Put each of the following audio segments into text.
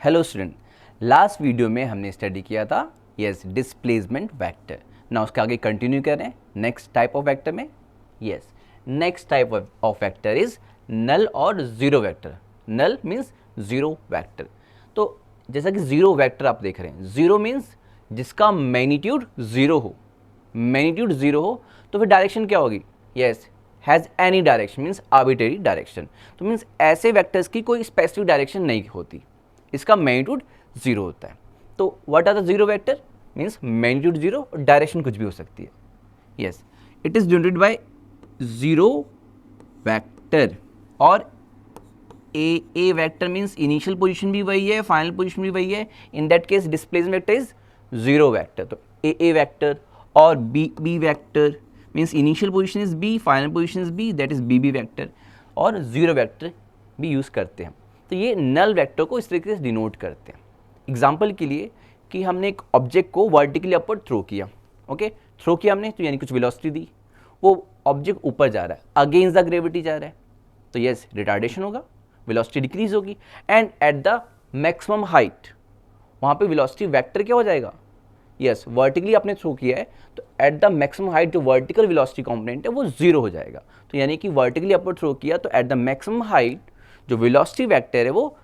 Hello student, last video में हमने study किया था यस डिस्प्लेसमेंट वेक्टर। ना उसके आगे कंटिन्यू करें नेक्स्ट टाइप ऑफ वेक्टर में। Yes, next type of vector is null और zero vector. Null means zero vector. तो जैसा कि जीरो वेक्टर आप देख रहे हैं, जीरो मीन्स जिसका मैग्नीट्यूड जीरो हो। मैग्नीट्यूड जीरो हो तो फिर डायरेक्शन क्या होगी? Yes, has any direction means arbitrary direction. तो मीन्स ऐसे वेक्टर्स की कोई स्पेसिफिक डायरेक्शन नहीं होती, इसका मैग्नीट्यूड जीरो होता है। तो what are the zero vector? Means magnitude zero, direction कुछ भी हो सकती है। Yes, it is generated by zero vector. और A vector means initial position भी वही है, फाइनल पोजीशन भी वही है। In that case displacement vector is zero vector. तो ए वेक्टर और B vector means initial position is B, final position is B, that is B vector. और zero vector भी यूज़ करते हैं। तो ये नल वेक्टर को इस तरीके से डिनोट करते हैं। एग्जाम्पल के लिए कि हमने एक ऑब्जेक्ट को वर्टिकली अपवर्ड थ्रो किया, ओके, थ्रो किया हमने, तो यानी कुछ वेलोसिटी दी, वो ऑब्जेक्ट ऊपर जा रहा है, अगेंस्ट द ग्रेविटी जा रहा है, तो यस रिटार्डेशन होगा, वेलोसिटी डिक्रीज होगी। And at the maximum height वहाँ पे वेलोसिटी वेक्टर क्या हो जाएगा? यस, वर्टिकली आपने थ्रो किया है तो एट द मैक्सिमम हाइट जो वर्टिकल वेलोसिटी कंपोनेंट है वो जीरो हो जाएगा। तो यानी कि वर्टिकली अपवर्ड थ्रो किया तो एट द मैक्सिमम हाइट जो वेलोसिटी वेक्टर है वो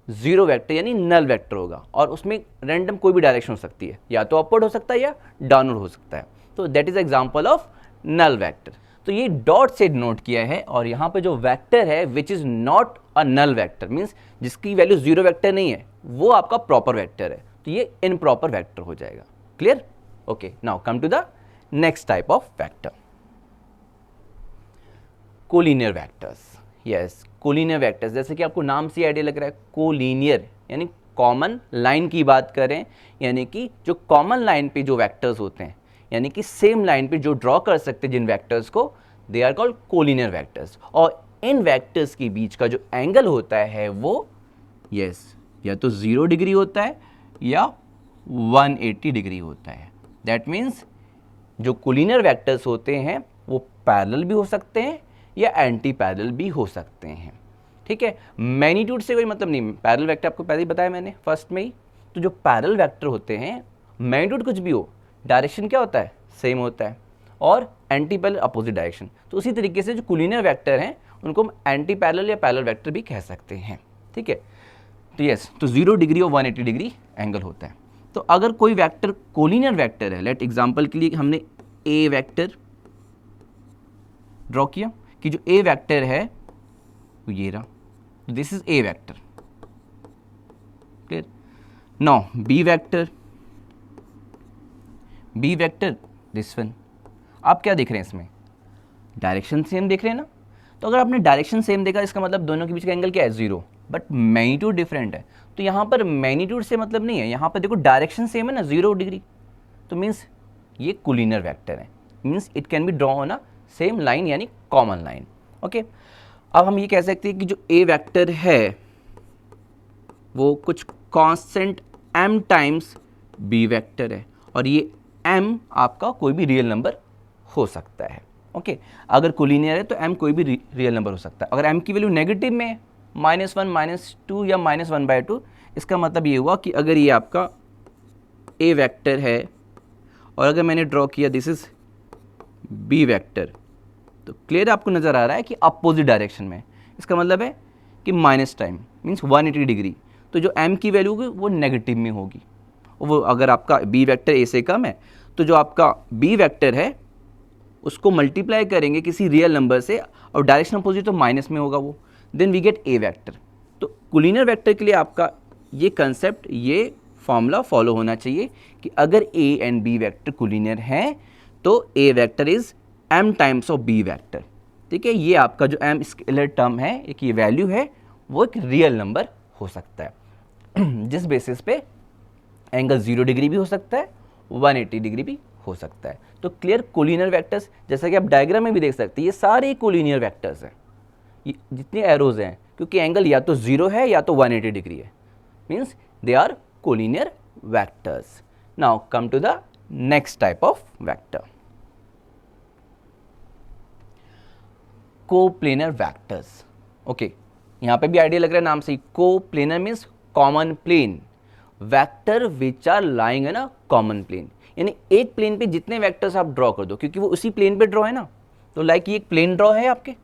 जीरो वेक्टर यानी नल वेक्टर होगा। और उसमें रैंडम कोई भी डायरेक्शन हो सकती है, या तो अपवर्ड हो सकता है या डाउनवर्ड हो सकता है। तो that is example of null vector. तो ये डॉट से डिनोट किया है। और यहाँ पे जो वेक्टर है which is not a null vector means जिसकी वैल्यू जीरो वेक्टर नहीं है, वो आपका प्रॉपर वेक्टर है। तो ये इनप्रॉपर वेक्टर हो जाएगा। Clear? Okay, now come to the next type of vector, collinear vectors. Yes, collinear vectors, जैसे कि आपको नाम से आइडिया लग रहा है, कोलिनियर यानी कॉमन लाइन की बात करें, यानी कि जो कॉमन लाइन पे जो वेक्टर्स होते हैं, यानी कि सेम लाइन पे जो ड्रॉ कर सकते हैं जिन वेक्टर्स को, they are called collinear vectors. और इन वेक्टर्स के बीच का जो एंगल होता है वो यस या तो 0 डिग्री होता है या 180 डिग्री होता है। दैट मीन्स जो कोलिनियर वेक्टर्स होते हैं वो पैरेलल भी हो सकते हैं या एंटी पैरेलल भी हो सकते हैं। ठीक है, मैग्नीट्यूड से कोई मतलब नहीं। पैरेलल वेक्टर आपको पहले ही बताया मैंने फर्स्ट में ही। तो जो पैरेलल वेक्टर होते हैं, मैग्नीट्यूड कुछ भी हो, डायरेक्शन क्या होता है? सेम होता है। और एंटी पैरेलल अपोजिट डायरेक्शन। तो उसी तरीके से जो कोलिनियर वेक्टर हैं उनको हम एंटी पैरेलल या पैरेलल वेक्टर भी कह सकते हैं। ठीक है, तो यस, तो 0 डिग्री और 180 डिग्री एंगल होता है। तो अगर कोई वेक्टर कोलिनियर वेक्टर है, लेट एग्जांपल के लिए हमने ए वेक्टर ड्रॉ किया कि जो ए वेक्टर है वो ये रहा, this is a vector. Clear? Now B vector this one. आप क्या देख रहे हैं इसमें? डायरेक्शन सेम देख रहे हैं ना? तो अगर आपने डायरेक्शन सेम देखा इसका मतलब दोनों के बीच का एंगल क्या है? 0। बट मैग्नीट्यूड डिफरेंट है। तो यहाँ पर मैग्नीट्यूड से मतलब नहीं है, यहाँ पर देखो डायरेक्शन सेम है ना, 0 डिग्री। तो मीन्स ये कोलिनियर वेक्टर है, means it can be draw on a same line यानी कॉमन लाइन। ओके, अब हम ये कह सकते हैं कि जो ए वेक्टर है वो कुछ constant m times B vector है। और ये m आपका कोई भी रियल नंबर हो सकता है। ओके, अगर कोलिनियर है तो m कोई भी रियल नंबर हो सकता है। अगर m की वैल्यू नेगेटिव में है, -1, -2 या -1/2, इसका मतलब ये हुआ कि अगर ये आपका a वेक्टर है और अगर मैंने ड्रॉ किया दिस इज b वेक्टर, तो क्लियर आपको नज़र आ रहा है कि अपोजिट डायरेक्शन में। इसका मतलब है कि माइनस टाइम मीन्स 180 डिग्री। तो जो m की वैल्यू होगी वो नेगेटिव में होगी। वो अगर आपका b वेक्टर a से कम है तो जो आपका b वेक्टर है उसको मल्टीप्लाई करेंगे किसी रियल नंबर से और डायरेक्शन अपोजिट तो माइनस में होगा वो, then we get a vector. तो कोलिनियर वेक्टर के लिए आपका ये कंसेप्ट, ये फॉर्मूला फॉलो होना चाहिए कि अगर a and b vector collinear हैं तो a vector is m times of b vector. ठीक है, ये आपका जो m स्केलर टर्म है, एक ये वैल्यू है, वो एक रियल नंबर हो सकता है जिस बेसिस पे एंगल 0 डिग्री भी हो सकता है, 180 डिग्री भी हो सकता है। तो क्लियर, कोलिनियर वेक्टर्स जैसा कि आप डायग्राम में भी देख सकते हैं, ये सारे कोलिनियर वेक्टर्स हैं, ये जितने एरोज हैं, क्योंकि एंगल या तो 0 है या तो 180 डिग्री है, means they are collinear vectors. Now come to the next type of vector, coplanar vectors. Okay, यहाँ पे भी आइडिया लग रहा है नाम से ही, coplanar means common plane, vector which are lying in a common plane, यानी एक प्लेन पे जितने वेक्टर्स आप ड्रॉ कर दो, क्योंकि वो उसी प्लेन पे ड्रॉ है ना, तो लाइक ये एक प्लेन ड्रॉ है आपके,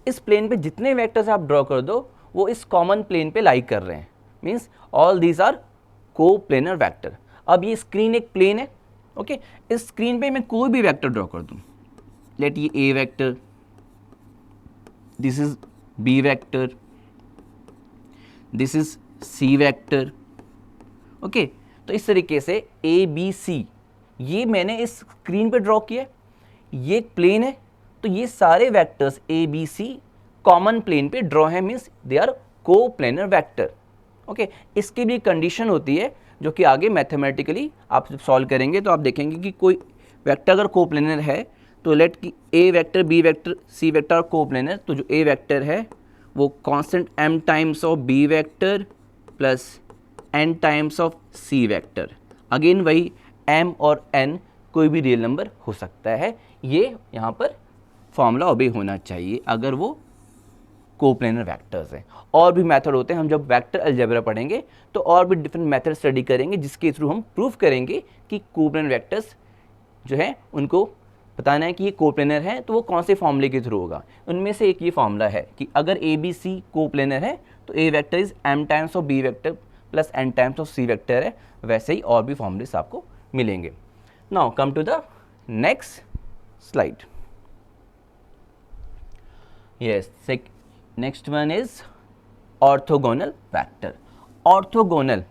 इस प्लेन पे जितने वेक्टर्स आप ड्रॉ कर दो वो इस कॉमन प्लेन पे लाई कर रहे हैं, means all these are coplanar vector. अब ये स्क्रीन एक प्लेन है, ओके, इस स्क्रीन पे मैं कोई भी वेक्टर ड्रॉ कर दूं, लेट ये A vector, this is B vector, this is C vector, okay, तो इस तरीके से ए बी सी ये मैंने इस स्क्रीन पे ड्रॉ किया, ये एक प्लेन है, तो ये सारे vectors A B C common plane पे ड्रॉ है, means they are coplanar vector, okay. इसकी भी कंडीशन होती है जो कि आगे मैथमेटिकली आप जब सॉल्व करेंगे तो आप देखेंगे कि कोई वेक्टर अगर को प्लेनर है तो लेट कि A vector B vector C vector coplanar, तो जो ए वेक्टर है वो constant m times of B vector plus n times of C vector, again वही m और n कोई भी रियल नंबर हो सकता है, ये यहाँ पर फॉर्मूला ओबे होना चाहिए अगर वो कोप्लेनर वेक्टर्स हैं। और भी मेथड होते हैं, हम जब वेक्टर अलजेब्रा पढ़ेंगे तो और भी डिफरेंट मेथड स्टडी करेंगे जिसके थ्रू हम प्रूफ करेंगे कि कोप्लेनर वेक्टर्स जो है उनको बताना है कि ये कोप्लेनर है तो वो कौन से फॉर्मूले के थ्रू होगा। उनमें से एक ये फॉर्मूला है कि अगर ए बी सी कोप्लेनर है तो A vector is m times of B vector plus n times of C vector है, वैसे ही और भी फॉर्मूलेस आपको मिलेंगे। Now come to the next slide. Yes, next one is orthogonal vector. Orthogonal,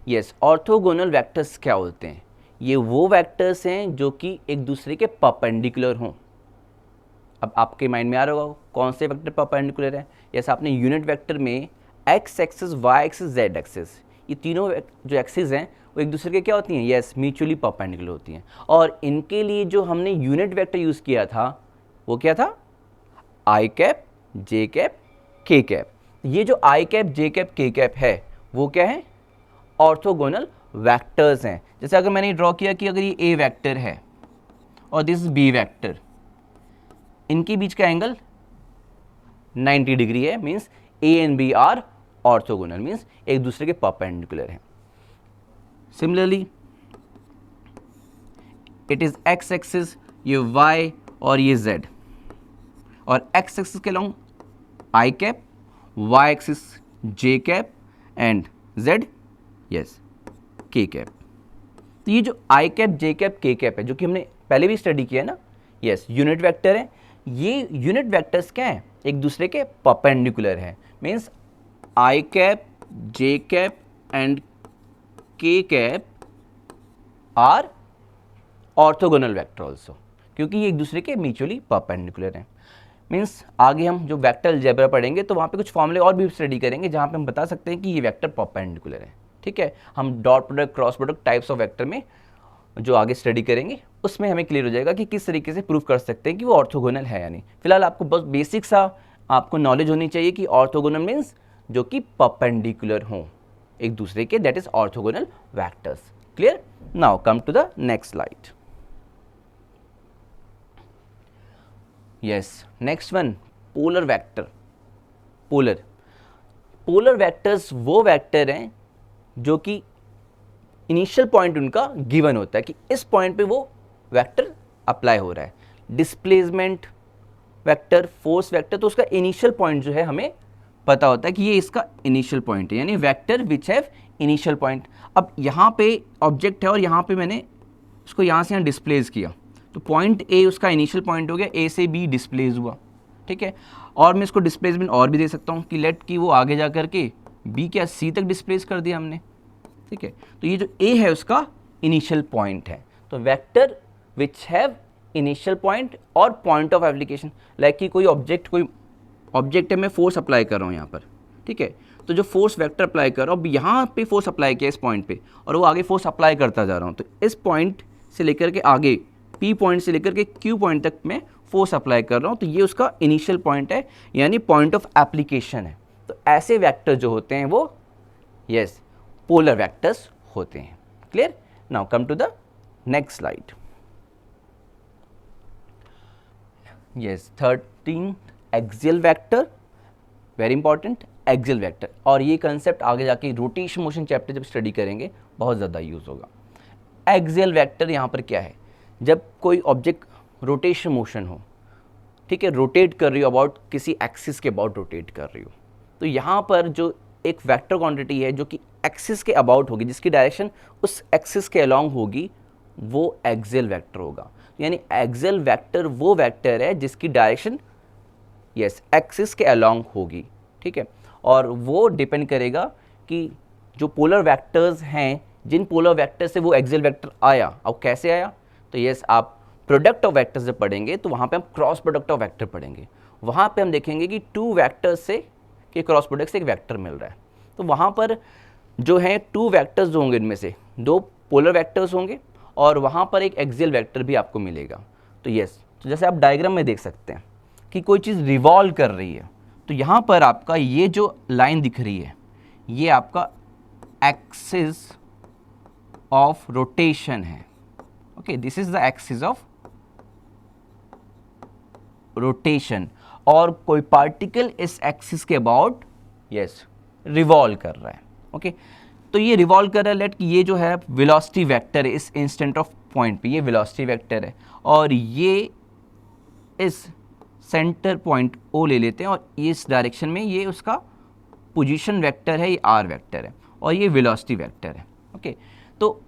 yes, orthogonal vectors क्या होते हैं? ये वो वेक्टर्स हैं जो कि एक दूसरे के परपेंडिकुलर हों। अब आपके माइंड में आ रहा होगा कौन से वेक्टर परपेंडिकुलर है। जैसे आपने यूनिट वेक्टर में X axis, Y axis, Z axis, ये तीनों जो एक्सिस हैं वो एक दूसरे के क्या होती हैं? यस, म्यूचुअली परपेंडिकुलर होती हैं। और इनके लिए जो हमने यूनिट वेक्टर यूज़ किया था वो क्या था? आई cap, J cap, K cap. ये जो I cap, J cap, K cap है वो क्या है? ऑर्थोगोनल वेक्टर्स हैं। जैसे अगर मैंने ड्रॉ किया कि अगर ये ए वेक्टर है और दिस इज बी वेक्टर, इनके बीच का एंगल 90 डिग्री है, means A and B are orthogonal, means एक दूसरे के परपेंडिकुलर हैं। Similarly it is X axis, ये वाई और ये जेड, और एक्स एक्सिस के along I cap, Y axis J cap and Z axis K cap. तो ये जो I cap, J cap, K cap है जो कि हमने पहले भी स्टडी किया है ना, यस, यूनिट वेक्टर है। ये यूनिट वेक्टर्स क्या हैं? एक दूसरे के परपेंडिकुलर है, means I cap, J cap and K cap are orthogonal vector also, क्योंकि ये एक दूसरे के म्यूचुअली परपेंडिकुलर हैं। मीन्स आगे हम जो वेक्टर अलजेब्रा पढ़ेंगे तो वहाँ पे कुछ फॉर्मूले और भी स्टडी करेंगे जहाँ पे हम बता सकते हैं कि ये वेक्टर परपेंडिकुलर है। ठीक है, हम dot product, cross product, types of vector में जो आगे स्टडी करेंगे उसमें हमें क्लियर हो जाएगा कि किस तरीके से प्रूव कर सकते हैं कि वो ऑर्थोगोनल है या नहीं। फिलहाल आपको बस बेसिक सा आपको नॉलेज होनी चाहिए कि ऑर्थोगोनल मीन्स जो कि परपेंडिकुलर हों एक दूसरे के, that is orthogonal vectors. Clear? Now come to the next slide. Yes, next one, polar vector. Polar vectors वो वेक्टर हैं जो कि इनिशियल पॉइंट उनका गिवन होता है कि इस पॉइंट पे वो वेक्टर अप्लाई हो रहा है। डिस्प्लेसमेंट वेक्टर, फोर्स वेक्टर, तो उसका इनिशियल पॉइंट जो है हमें पता होता है कि ये इसका इनिशियल पॉइंट है, यानी vector which have initial point. अब यहाँ पे ऑब्जेक्ट है और यहाँ पे मैंने उसको यहाँ से यहाँ डिस्प्लेस किया, तो पॉइंट ए उसका इनिशियल पॉइंट हो गया, ए से बी डिस्प्लेस हुआ। ठीक है, और मैं इसको डिस्प्लेसमेंट और भी दे सकता हूँ कि लेट कि वो आगे जा करके बी क्या सी तक डिस्प्लेस कर दिया हमने। ठीक है, तो ये जो ए है उसका इनिशियल पॉइंट है। तो vector which have initial point और पॉइंट ऑफ एप्लीकेशन, लाइक कि कोई ऑब्जेक्ट है, मैं फोर्स अप्लाई कर रहा हूँ यहाँ पर। ठीक है, तो जो फोर्स वेक्टर अप्लाई कर रहा हूँ, अब यहाँ पे फोर्स अप्लाई किया इस पॉइंट पे और वो आगे फोर्स अप्लाई करता जा रहा हूँ, तो इस पॉइंट से लेकर के आगे पी पॉइंट से लेकर के क्यू पॉइंट तक मैं फोर्स अप्लाई कर रहा हूँ, तो ये उसका इनिशियल पॉइंट है, यानी पॉइंट ऑफ एप्लीकेशन है। तो ऐसे वेक्टर जो होते हैं वो यस पोलर वेक्टर्स होते हैं। Clear? Now come to the next slide. Yes, 13 axial vector, very important. Axial vector. और ये कंसेप्ट आगे जाके रोटेशन मोशन चैप्टर जब स्टडी करेंगे बहुत ज़्यादा यूज़ होगा। एक्सियल वेक्टर यहाँ पर क्या है, जब कोई ऑब्जेक्ट रोटेशन मोशन हो, ठीक है, रोटेट कर रही हो अबाउट किसी एक्सिस के अबाउट रोटेट कर रही हो, तो यहाँ पर जो एक वेक्टर क्वांटिटी है जो कि एक्सिस के अबाउट होगी, जिसकी डायरेक्शन उस एक्सिस के अलोंग होगी, वो एक्सियल वेक्टर होगा। यानी एक्सियल वेक्टर वो वेक्टर है जिसकी डायरेक्शन एक्सिस के अलोंग होगी, ठीक है। और वो डिपेंड करेगा कि जो पोलर वेक्टर्स हैं, जिन पोलर वेक्टर से वो एक्सियल वेक्टर आया, अब कैसे आया, तो आप प्रोडक्ट ऑफ वेक्टर से पढ़ेंगे तो वहाँ पे हम क्रॉस प्रोडक्ट ऑफ वेक्टर पढ़ेंगे। वहाँ पे हम देखेंगे कि टू वेक्टर्स से के क्रॉस प्रोडक्ट से एक वेक्टर मिल रहा है, तो वहाँ पर जो है टू वेक्टर्स होंगे, इनमें से दो पोलर वेक्टर्स होंगे और वहाँ पर एक एक्सियल वेक्टर भी आपको मिलेगा। तो तो जैसे आप डायग्राम में देख सकते हैं कि कोई चीज़ रिवॉल्व कर रही है, तो यहाँ पर आपका ये जो लाइन दिख रही है ये आपका एक्सिस ऑफ रोटेशन है। Okay, this is the axis of rotation. और कोई पार्टिकल इस एक्सिस के अबाउट रिवॉल्व कर रहा है। ओके, तो ये रिवॉल्व कर रहा है, लेट कि ये जो है वेलोसिटी वेक्टर है, इस इंस्टेंट ऑफ पॉइंट पे ये वेलोसिटी वेक्टर है, और ये इस सेंटर पॉइंट ओ ले लेते हैं और इस डायरेक्शन में ये उसका पोजीशन वेक्टर है, ये आर वेक्टर है और ये वेलोसिटी वेक्टर है। ओके, तो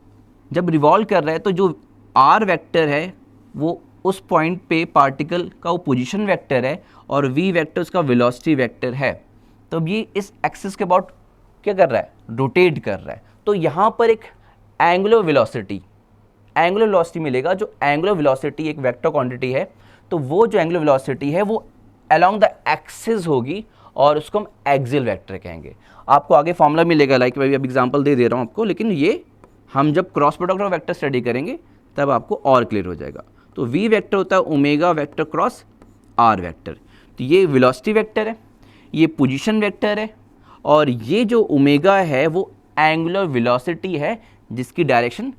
जब रिवॉल्व कर रहा है तो जो आर वेक्टर है वो उस पॉइंट पे पार्टिकल का वो पोजीशन वेक्टर है और वी वेक्टर उसका वेलोसिटी वेक्टर है। तो अब ये इस एक्सिस के अबाउट क्या कर रहा है, रोटेट कर रहा है। तो यहाँ पर एक एंगुलर वेलोसिटी मिलेगा। जो एंगुलर वेलोसिटी एक वेक्टर क्वांटिटी है, तो वो जो एंगुलर वेलोसिटी है वो अलोंग द एक्सिस होगी और उसको हम एक्सियल वेक्टर कहेंगे। आपको आगे फॉर्मूला मिलेगा, लाइक मैं अभी एग्जांपल दे रहा हूँ आपको, लेकिन ये हम जब cross product of vector study करेंगे तब आपको और क्लियर हो जाएगा। तो वी वेक्टर होता है omega vector cross R vector. तो ये वेलोसिटी वेक्टर है, ये पोजीशन वेक्टर है, और ये जो ओमेगा है वो एंगुलर वेलोसिटी है जिसकी direction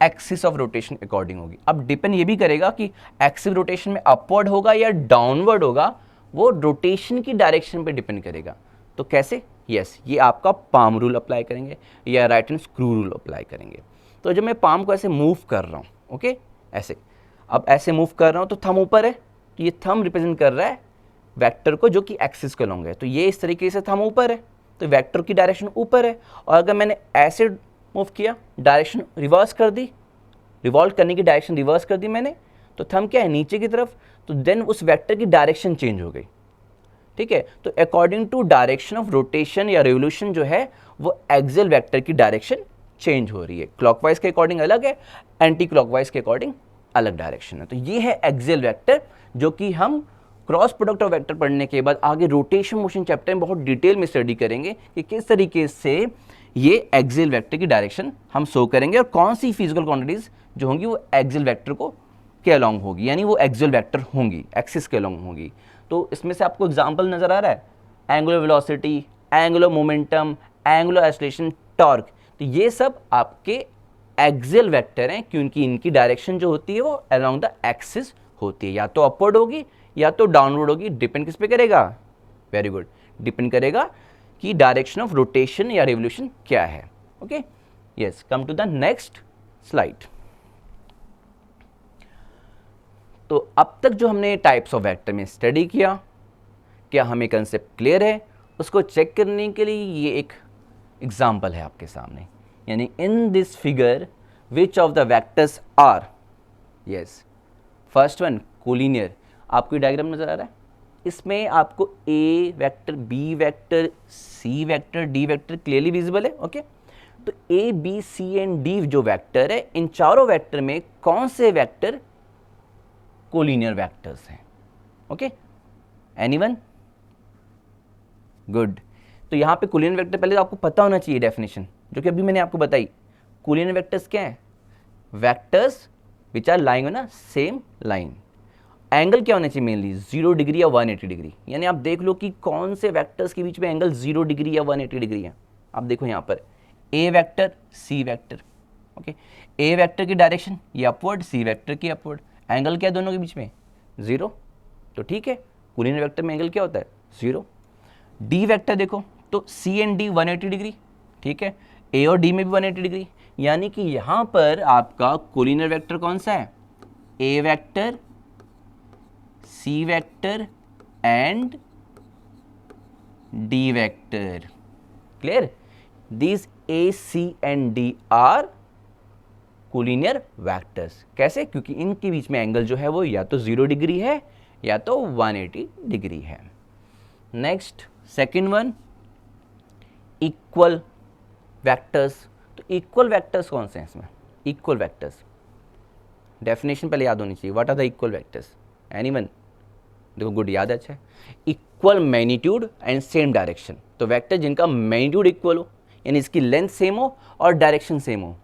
axis of rotation according होगी। अब डिपेंड ये भी करेगा कि एक्सिस रोटेशन में अपवर्ड होगा या डाउनवर्ड होगा, वो रोटेशन की डायरेक्शन पे डिपेंड करेगा। तो कैसे, ये आपका पाम रूल अप्लाई करेंगे या right hand screw rule apply करेंगे। तो जब मैं पाम को ऐसे मूव कर रहा हूँ, ओके, ऐसे, अब ऐसे मूव कर रहा हूँ तो थंब ऊपर है, तो ये थंब रिप्रेजेंट कर रहा है वेक्टर को जो कि एक्सिस के अलॉन्ग है। तो ये इस तरीके से थंब ऊपर है, तो वेक्टर की डायरेक्शन ऊपर है। और अगर मैंने ऐसे मूव किया, डायरेक्शन रिवर्स कर दी, रिवॉल्व करने की डायरेक्शन रिवर्स कर दी मैंने, तो थंब क्या है, नीचे की तरफ, तो देन उस वेक्टर की डायरेक्शन चेंज हो गई, ठीक है। तो according to direction of rotation या रिवोल्यूशन जो है वो एक्सियल वेक्टर की डायरेक्शन चेंज हो रही है। क्लॉकवाइज के अकॉर्डिंग अलग है, एंटी क्लॉकवाइज के अकॉर्डिंग अलग डायरेक्शन है। तो ये है एक्सियल वेक्टर, जो कि हम क्रॉस प्रोडक्ट ऑफ वेक्टर पढ़ने के बाद आगे रोटेशन मोशन चैप्टर में बहुत डिटेल में स्टडी करेंगे कि किस तरीके से ये एक्सियल वेक्टर की डायरेक्शन हम शो करेंगे और कौन सी फिजिकल क्वांटिटीज जो होंगी वो एक्सियल वेक्टर को के अलोंग होगी, यानी वो एक्सियल वेक्टर होंगी, एक्सिस के अलोंग होंगी। तो इसमें से आपको एग्जांपल नजर आ रहा है, angular velocity, angular momentum, angular acceleration, torque. तो ये सब आपके एक्सियल वेक्टर हैं, क्योंकि इनकी डायरेक्शन जो होती है वो अलोंग द एक्सिस होती है, या तो अपवर्ड होगी या तो डाउनवर्ड होगी। डिपेंड किस पे करेगा, वेरी गुड, डिपेंड करेगा कि डायरेक्शन ऑफ रोटेशन या रिवोल्यूशन क्या है। Okay, yes, come to the next slide. तो अब तक जो हमने टाइप्स ऑफ वेक्टर में स्टडी किया, क्या हमें कंसेप्ट क्लियर है, उसको चेक करने के लिए ये एक एग्जाम्पल है आपके सामने। यानी in this figure which of the vectors are, yes, first one collinear. आपको ये डायग्राम नजर आ रहा है, इसमें आपको A vector, B vector, C vector, D vector clearly visible है। ओके, तो A B C and D जो वेक्टर है, इन चारों वेक्टर में कौन से वेक्टर कोलिनियर वेक्टर्स हैं? Okay, anyone? गुड। तो यहाँ पे कोलिनियर वेक्टर पहले तो आपको पता होना चाहिए डेफिनेशन, जो कि अभी मैंने आपको बताई। कोलिनियर वेक्टर्स क्या है? Vectors which are lying on a same line. Angle क्या होना चाहिए मेनली? 0 डिग्री या 180 डिग्री। यानी आप देख लो कि कौन से वेक्टर्स के बीच में एंगल 0 डिग्री या 180 डिग्री है। आप देखो यहाँ पर ए vector, C vector. Okay, A vector की डायरेक्शन ये अपवर्ड, सी वेक्टर की अपवर्ड। एंगल क्या है दोनों के बीच में? 0। तो ठीक है, कोलिनियर वेक्टर में एंगल क्या होता है? 0। डी वेक्टर देखो, तो सी एंड डी 180 डिग्री, ठीक है, ए और डी में भी 180 डिग्री, यानी कि यहां पर आपका कोलिनियर वेक्टर कौन सा है, A vector, C vector and D vector. Clear? These A, C and D are collinear vectors. कैसे? क्योंकि इनके बीच में एंगल जो है वो या तो 0 डिग्री है या तो 180 डिग्री है। Next second one, equal vectors. तो इक्वल वेक्टर्स कौन से हैं इसमें? इक्वल वेक्टर्स डेफिनेशन पहले याद होनी चाहिए। What are the equal vectors? Anyone? देखो गुड, याद है, अच्छा। Equal magnitude and same direction. तो वेक्टर जिनका मैग्नीट्यूड इक्वल हो, यानी इसकी लेंथ सेम हो और डायरेक्शन सेम हो।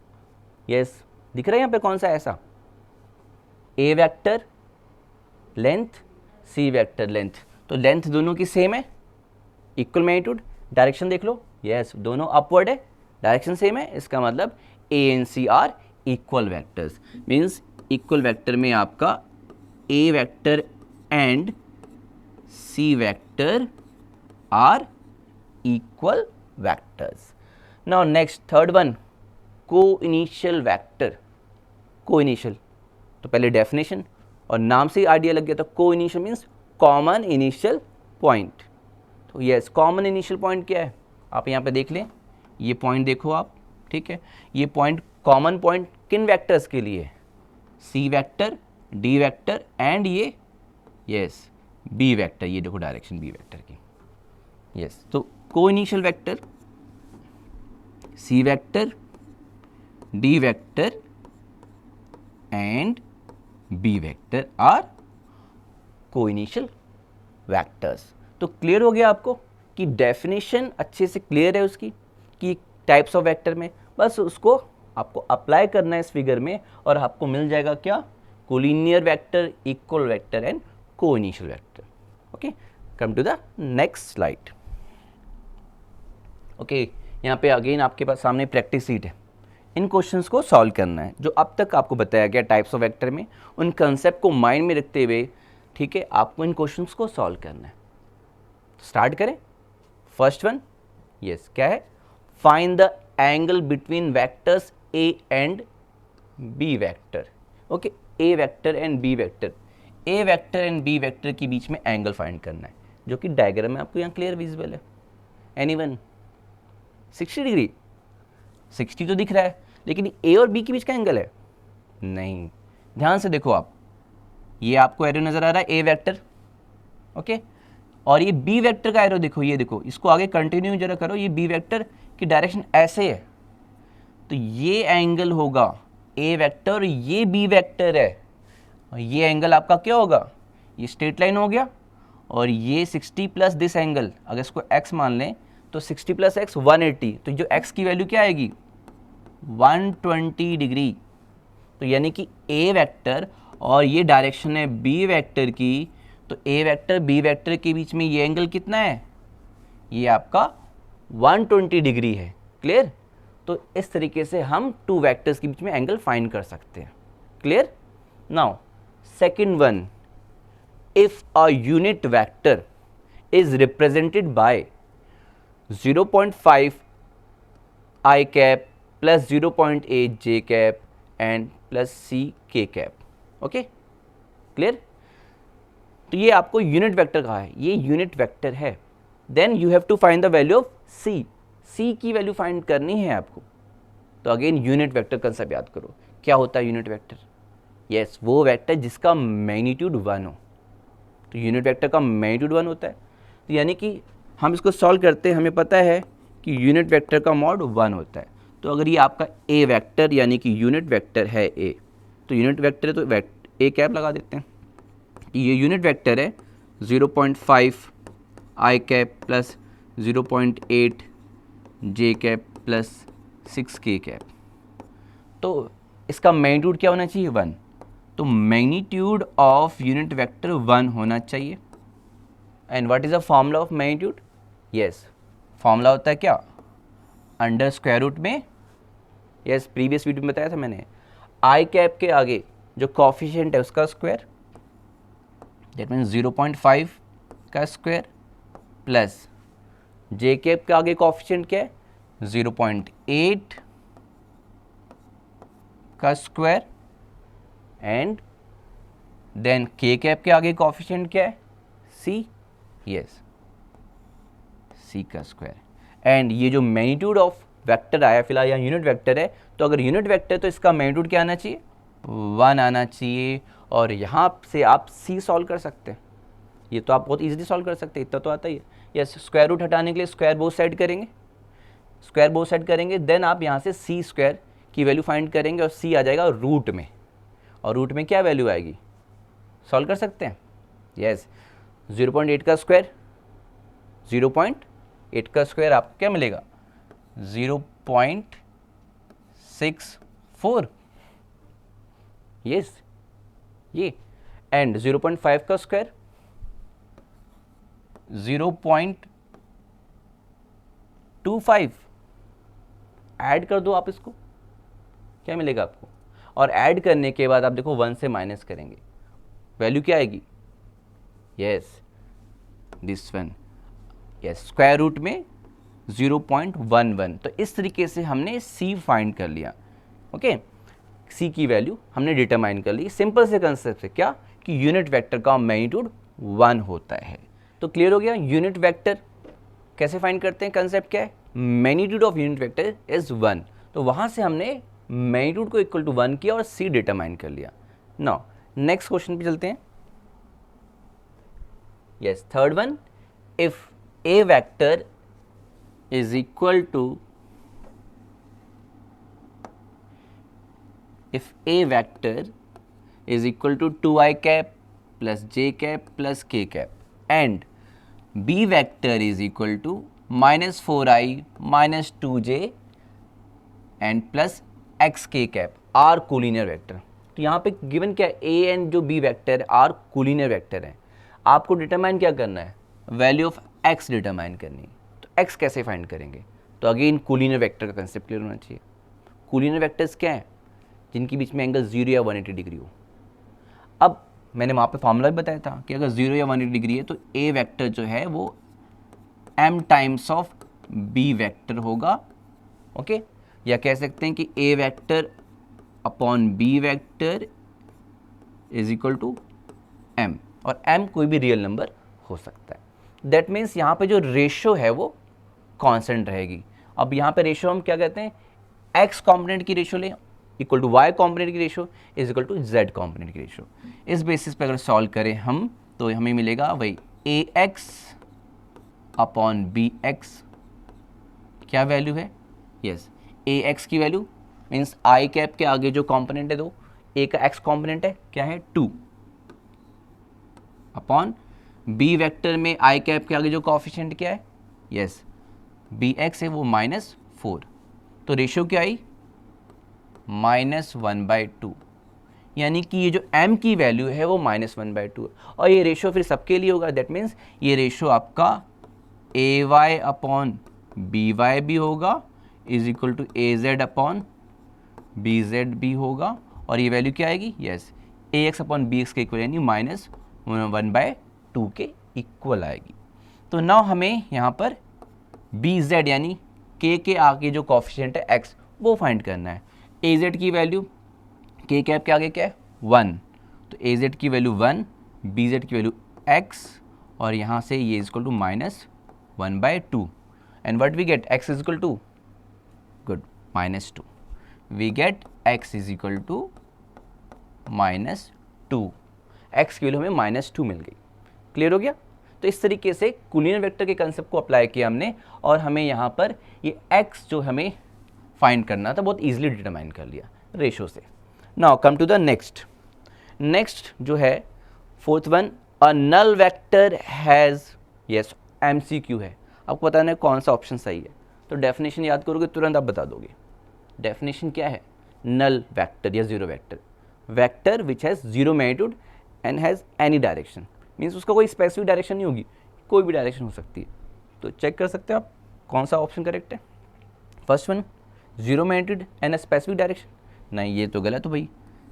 यस, दिख रहा है यहाँ पे कौन सा ऐसा? A vector length, C vector length. तो लेंथ दोनों की सेम है, इक्वल मैग्नीट्यूड, डायरेक्शन देख लो, यस दोनों अपवर्ड है, डायरेक्शन सेम है, इसका मतलब A and C are equal vectors. Means equal vector में आपका A vector and C vector are equal vectors. Now next third one, coinitial vector. Coinitial, तो पहले डेफिनेशन और नाम से ही आइडिया लग गया था। को-इनिशियल मीन्स कॉमन इनिशियल पॉइंट। तो यस, कॉमन इनिशियल पॉइंट क्या है? आप यहाँ पे देख लें, ये पॉइंट देखो आप, ठीक है, ये पॉइंट कॉमन पॉइंट किन वेक्टर्स के लिए? C vector, D vector and ये यस बी वेक्टर। ये देखो डायरेक्शन बी वेक्टर की, यस। तो coinitial vector C vector, D vector and B vector are coinitial vectors. तो क्लियर हो गया आपको कि डेफिनेशन अच्छे से क्लियर है उसकी कि टाइप्स ऑफ वेक्टर में। बस उसको आपको अप्लाई करना है इस फिगर में और आपको मिल जाएगा क्या? Collinear vector, equal vector and coinitial vector. Okay, come to the next slide. Okay, यहाँ पे अगेन आपके पास सामने प्रैक्टिस शीट है। इन क्वेश्चंस को सॉल्व करना है जो अब तक आपको बताया गया टाइप्स ऑफ वेक्टर में, उन कंसेप्ट को माइंड में रखते हुए, ठीक है, आपको इन क्वेश्चंस को सॉल्व करना है। स्टार्ट करें। फर्स्ट वन, यस, क्या है? Find the angle between vectors A and B vector. Okay, A vector and B vector, A vector and B vector के बीच में एंगल फाइंड करना है, जो कि डायग्राम में आपको यहाँ क्लियर विजिबल है। एनीवन? 60 डिग्री, 60 तो दिख रहा है, लेकिन ए और बी के बीच का एंगल है नहीं। ध्यान से देखो आप, ये आपको एरो नजर आ रहा है ए वेक्टर, ओके, और ये बी वेक्टर का एरो देखो, ये देखो, इसको आगे कंटिन्यू जरा करो। ये बी वेक्टर की डायरेक्शन ऐसे है, तो ये एंगल होगा ए वेक्टर और ये बी वेक्टर है, और ये एंगल आपका क्या होगा? ये स्ट्रेट लाइन हो गया, और ये 60 प्लस दिस एंगल, अगर इसको x मान लें तो 60 प्लस एक्स 180, तो जो x की वैल्यू क्या आएगी? 120 डिग्री। तो यानी कि ए वेक्टर और ये डायरेक्शन है बी वेक्टर की, तो ए वेक्टर बी वेक्टर के बीच में ये एंगल कितना है? ये आपका 120 डिग्री है। क्लियर? तो इस तरीके से हम टू वेक्टर्स के बीच में एंगल फाइंड कर सकते हैं। Clear? Now second one, if a unit vector is represented by 0.5 I cap plus 0.8 J cap and plus C K cap. Okay, clear? तो ये आपको यूनिट वेक्टर कहा है, ये यूनिट वेक्टर है। Then you have to find the value of C, C की value find करनी है आपको। तो अगेन यूनिट वेक्टर कंसेप्ट याद करो, क्या होता है यूनिट वेक्टर? यस, वो वेक्टर जिसका मैग्नीट्यूड 1 हो। तो यूनिट वेक्टर का मैग्नीट्यूड 1 होता है, तो यानी कि हम इसको सॉल्व करते हैं, हमें पता है कि यूनिट वेक्टर का मॉड 1 होता है। तो अगर ये आपका ए वेक्टर यानी कि यूनिट वेक्टर है ए, तो यूनिट वेक्टर है तो ए कैप लगा देते हैं। ये यूनिट वेक्टर है 0.5 I cap plus 0.8 J cap plus 6 K cap. तो इसका मैग्नीट्यूड क्या होना चाहिए? 1। तो मैग्नीट्यूड ऑफ यूनिट वेक्टर 1 होना चाहिए। And what is the formula of magnitude? Yes, formula होता है क्या? अंडर स्क्वायर रूट में, यस प्रीवियस वीडियो में बताया था मैंने, आई कैप के आगे जो कॉफिशिएंट है उसका स्क्वायर, दैट मीन्स 0.5 का स्क्वायर प्लस जे कैप के आगे कोफिशिएंट क्या है 0.8 का स्क्वायर एंड देन के कैप के आगे कोफिशिएंट क्या है सी, यस सी का स्क्वायर। एंड ये जो मैग्नीट्यूड ऑफ वेक्टर आया फिलहाल यहाँ यूनिट वेक्टर है, तो अगर यूनिट वेक्टर तो इसका मैग्नीट्यूड क्या आना चाहिए 1 आना चाहिए। और यहाँ से आप सी सॉल्व कर सकते हैं, ये तो आप बहुत इजीली सॉल्व कर सकते हैं, इतना तो आता ही है। यस स्क्वायर रूट हटाने के लिए स्क्वायर बोथ साइड करेंगे, स्क्वायर बोथ साइड करेंगे, देन आप यहाँ से सी स्क्वायर की वैल्यू फाइंड करेंगे और सी आ जाएगा रूट में, और रूट में क्या वैल्यू आएगी सॉल्व कर सकते हैं। यस 0.8 का स्क्वायर, 0.8 का स्क्वायर आपको क्या मिलेगा 0.64, यस ये, एंड 0.5 का स्क्वायर 0.25, ऐड कर दो आप इसको, क्या मिलेगा आपको, और ऐड करने के बाद आप देखो 1 से माइनस करेंगे, वैल्यू क्या आएगी, yes this one, yes square root में 0.11। तो इस तरीके से हमने सी फाइंड कर लिया, ओके सी की वैल्यू हमने डिटरमाइन कर ली सिंपल से कंसेप्ट से, क्या कि यूनिट वेक्टर का मैग्नीट्यूड 1 होता है। तो क्लियर हो गया यूनिट वेक्टर कैसे फाइंड करते हैं, कंसेप्ट क्या है, magnitude of unit vector is 1। तो वहां से हमने मैग्नीट्यूड को इक्वल टू 1 किया और सी डिटरमाइन कर लिया। नाउ नेक्स्ट क्वेश्चन पे चलते हैं। Yes third one, if A vector is equal to, if a vector is equal to 2i cap plus j cap plus k cap and b vector is equal to minus 4i minus 2j and plus xk cap are collinear vector. तो यहाँ पे given क्या है, a and जो b vector are collinear vector है, आपको determine क्या करना है, वैल्यू ऑफ x डिटरमाइन करनी है। तो x कैसे फाइंड करेंगे, तो अगेन कोलिनियर वेक्टर का कंसेप्ट क्लियर होना चाहिए। कोलिनियर वेक्टर्स क्या है, जिनके बीच में एंगल 0 या 180 डिग्री हो। अब मैंने वहाँ पे फॉर्मूला भी बताया था कि अगर 0 या 180 डिग्री है तो ए वेक्टर जो है वो m times of B vector होगा, ओके या कह सकते हैं कि A vector upon B vector is equal to m, और m कोई भी रियल नंबर हो सकता है। दैट मीन्स यहाँ पे जो रेशो है वो कांस्टेंट रहेगी। अब यहाँ पे रेशो हम क्या कहते हैं, x कॉम्पोनेंट की रेशो लें इक्वल टू y कॉम्पोनेंट की ratio is equal to z component की रेशो। इस बेसिस पे अगर सॉल्व करें हम तो हमें मिलेगा वही ax अपॉन bx, क्या वैल्यू है, यस ax की वैल्यू मीन्स i कैप के आगे जो कॉम्पोनेंट है, दो a का x कॉम्पोनेंट है क्या है 2, अपॉन b वेक्टर में i कैप के आगे जो कोएफिशिएंट क्या है, यस bx है वो -4। तो रेशियो क्या आई -1/2, यानी कि ये जो m की वैल्यू है वो -1/2 और ये रेशियो फिर सबके लिए होगा। दैट मीन्स ये रेशियो आपका ay अपॉन by भी होगा is equal to az upon bz भी होगा, और ये वैल्यू क्या आएगी, यस ax अपॉन bx के इक्वल यानी -1/2 के इक्वल आएगी। तो नाउ हमें यहाँ पर bz यानी k के आगे जो कोएफिशिएंट है x वो फाइंड करना है। az की वैल्यू k कैप के आगे क्या है 1, तो az की वैल्यू 1, bz की वैल्यू x, और यहाँ से ये is equal to -1/2 and what we get x is equal to good -2, we get x is equal to -2, x की वैल्यू हमें -2 मिल गई। क्लियर हो गया। तो इस तरीके से कोलिनियर वेक्टर के कंसेप्ट को अप्लाई किया हमने और हमें यहाँ पर ये x जो हमें फाइंड करना था बहुत इजीली डिटरमाइन कर लिया रेशो से। Now come to the next जो है fourth one, a null vector has, yes MCQ है, आपको बताना है कौन सा ऑप्शन सही है। तो डेफिनेशन याद करोगे तुरंत आप बता दोगे। डेफिनेशन क्या है, नल वेक्टर या zero vector, vector which has zero magnitude and has any direction, means उसका कोई स्पेसिफिक डायरेक्शन नहीं होगी, कोई भी डायरेक्शन हो सकती है। तो चेक कर सकते हो आप कौन सा ऑप्शन करेक्ट है। First one zero magnitude and a specific direction, नहीं ये तो गलत हो भाई,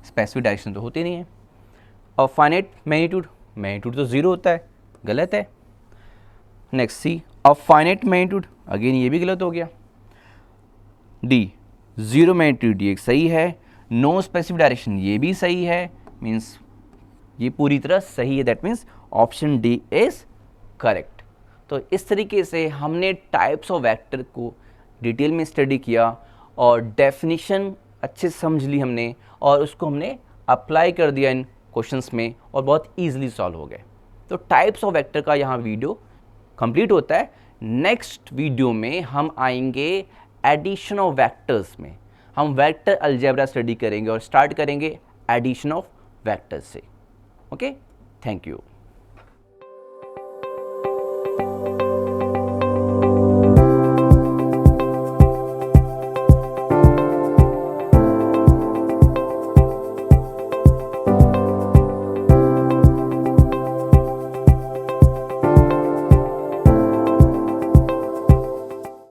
स्पेसिफिक डायरेक्शन तो होती नहीं है। और फाइनाइट मैग्नीट्यूड, मैग्नीट्यूड तो जीरो होता है, गलत है। Next C a finite magnitude, again ये भी गलत हो गया। डी जीरो मैग्नीट्यूड, ये सही है। नो स्पेसिफिक डायरेक्शन, ये भी सही है, मीन्स ये पूरी तरह सही है, that means option D is correct. तो इस तरीके से हमने टाइप्स ऑफ वेक्टर को डिटेल में स्टडी किया और डेफिनेशन अच्छे से समझ ली हमने और उसको हमने अप्लाई कर दिया इन क्वेश्चंस में और बहुत इजीली सॉल्व हो गए। तो टाइप्स ऑफ वेक्टर का यहाँ वीडियो कंप्लीट होता है। नेक्स्ट वीडियो में हम आएंगे एडिशन ऑफ वेक्टर्स में, हम वेक्टर अलजेब्रा स्टडी करेंगे और स्टार्ट करेंगे एडिशन ऑफ वेक्टर्स से। Okay, thank you.